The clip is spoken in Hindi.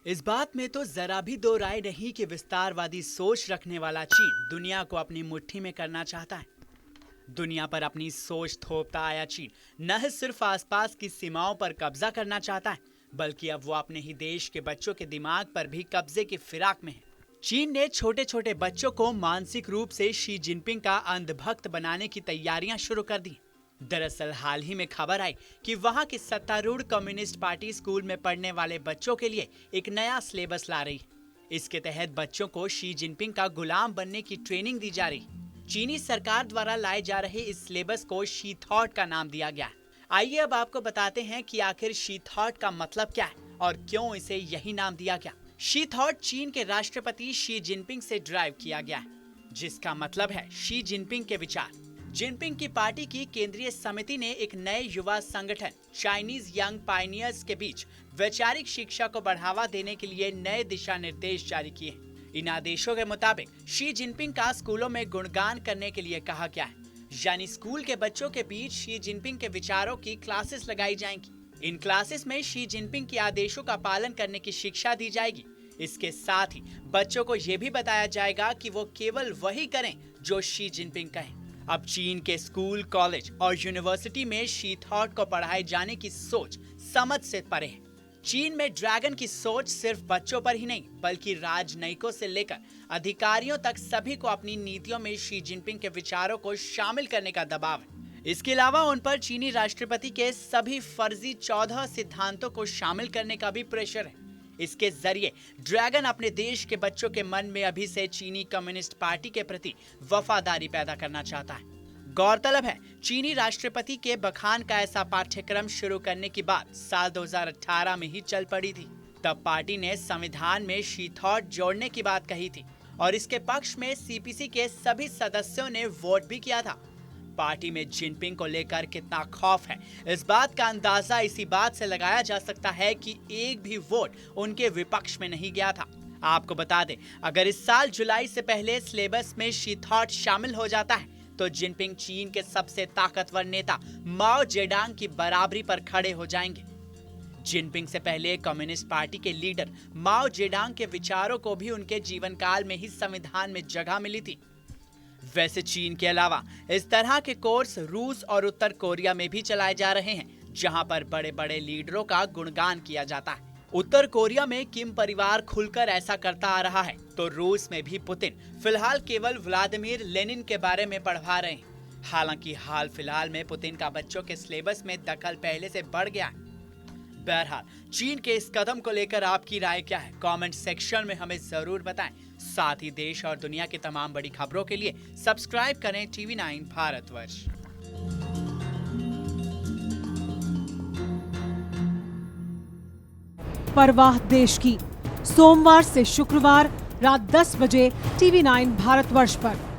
इस बात में तो जरा भी दो राय नहीं कि विस्तारवादी सोच रखने वाला चीन दुनिया को अपनी मुट्ठी में करना चाहता है। दुनिया पर अपनी सोच थोपता आया चीन न सिर्फ आसपास की सीमाओं पर कब्जा करना चाहता है, बल्कि अब वो अपने ही देश के बच्चों के दिमाग पर भी कब्जे की फिराक में है। चीन ने छोटे छोटे बच्चों को मानसिक रूप से शी जिनपिंग का अंधभक्त बनाने की तैयारियां शुरू कर दी। दरअसल हाल ही में खबर आई कि वहां की सत्तारूढ़ कम्युनिस्ट पार्टी स्कूल में पढ़ने वाले बच्चों के लिए एक नया सिलेबस ला रही है। इसके तहत बच्चों को शी जिनपिंग का गुलाम बनने की ट्रेनिंग दी जा रही। चीनी सरकार द्वारा लाए जा रहे इस सिलेबस को शी थॉट का नाम दिया गया है। आइए अब आपको बताते हैं कि आखिर शी थॉट का मतलब क्या है और क्यों इसे यही नाम दिया गया। शी थॉट चीन के राष्ट्रपति शी जिनपिंग से ड्राइव किया गया है, जिसका मतलब है शी जिनपिंग के विचार। जिनपिंग की पार्टी की केंद्रीय समिति ने एक नए युवा संगठन चाइनीज यंग पायनियर्स के बीच वैचारिक शिक्षा को बढ़ावा देने के लिए नए दिशा निर्देश जारी किए हैं। इन आदेशों के मुताबिक शी जिनपिंग का स्कूलों में गुणगान करने के लिए कहा गया है, यानी स्कूल के बच्चों के बीच शी जिनपिंग के विचारों की क्लासेस लगाई जाएंगी। इन क्लासेस में शी जिनपिंग के आदेशों का पालन करने की शिक्षा दी जाएगी। इसके साथ ही बच्चों को ये भी बताया जाएगा कि वो केवल वही करें जो शी जिनपिंग कहें। अब चीन के स्कूल, कॉलेज और यूनिवर्सिटी में शी थॉट को पढ़ाए जाने की सोच समझ से परे है। चीन में ड्रैगन की सोच सिर्फ बच्चों पर ही नहीं, बल्कि राजनयिकों से लेकर अधिकारियों तक सभी को अपनी नीतियों में शी जिनपिंग के विचारों को शामिल करने का दबाव है। इसके अलावा उन पर चीनी राष्ट्रपति के सभी फर्जी 14 सिद्धांतों को शामिल करने का भी प्रेशर है। इसके जरिए ड्रैगन अपने देश के बच्चों के मन में अभी से चीनी कम्युनिस्ट पार्टी के प्रति वफादारी पैदा करना चाहता है। गौरतलब है, चीनी राष्ट्रपति के बखान का ऐसा पाठ्यक्रम शुरू करने की बात साल 2018 में ही चल पड़ी थी। तब पार्टी ने संविधान में शी थॉट जोड़ने की बात कही थी और इसके पक्ष में सीपीसी के सभी सदस्यों ने वोट भी किया था। पार्टी में जिनपिंग को लेकर कितना खौफ है, इस बात का अंदाजा इसी बात से लगाया जा सकता है कि एक भी वोट उनके विपक्ष में नहीं गया था। आपको बता दें, अगर इस साल जुलाई से पहले सिलेबस में शी थॉट शामिल हो जाता है तो जिनपिंग चीन के सबसे ताकतवर नेता माओ जेडांग की बराबरी पर खड़े हो जाएंगे। जिनपिंग से पहले कम्युनिस्ट पार्टी के लीडर माओ जेडांग के विचारों को भी उनके जीवन काल में ही संविधान में जगह मिली थी। वैसे चीन के अलावा इस तरह के कोर्स रूस और उत्तर कोरिया में भी चलाए जा रहे हैं, जहां पर बड़े बड़े लीडरों का गुणगान किया जाता है। उत्तर कोरिया में किम परिवार खुलकर ऐसा करता आ रहा है, तो रूस में भी पुतिन फिलहाल केवल व्लादिमीर लेनिन के बारे में पढ़वा रहे हैं। हालांकि हाल फिलहाल में पुतिन का बच्चों के सिलेबस में दखल पहले से बढ़ गया है। बहरहाल चीन के इस कदम को लेकर आपकी राय क्या है, कमेंट सेक्शन में हमें जरूर बताएं। साथ ही देश और दुनिया की तमाम बड़ी खबरों के लिए सब्सक्राइब करें TV9 भारतवर्ष। परवाह देश की, सोमवार से शुक्रवार रात 10 बजे TV9 भारतवर्ष पर।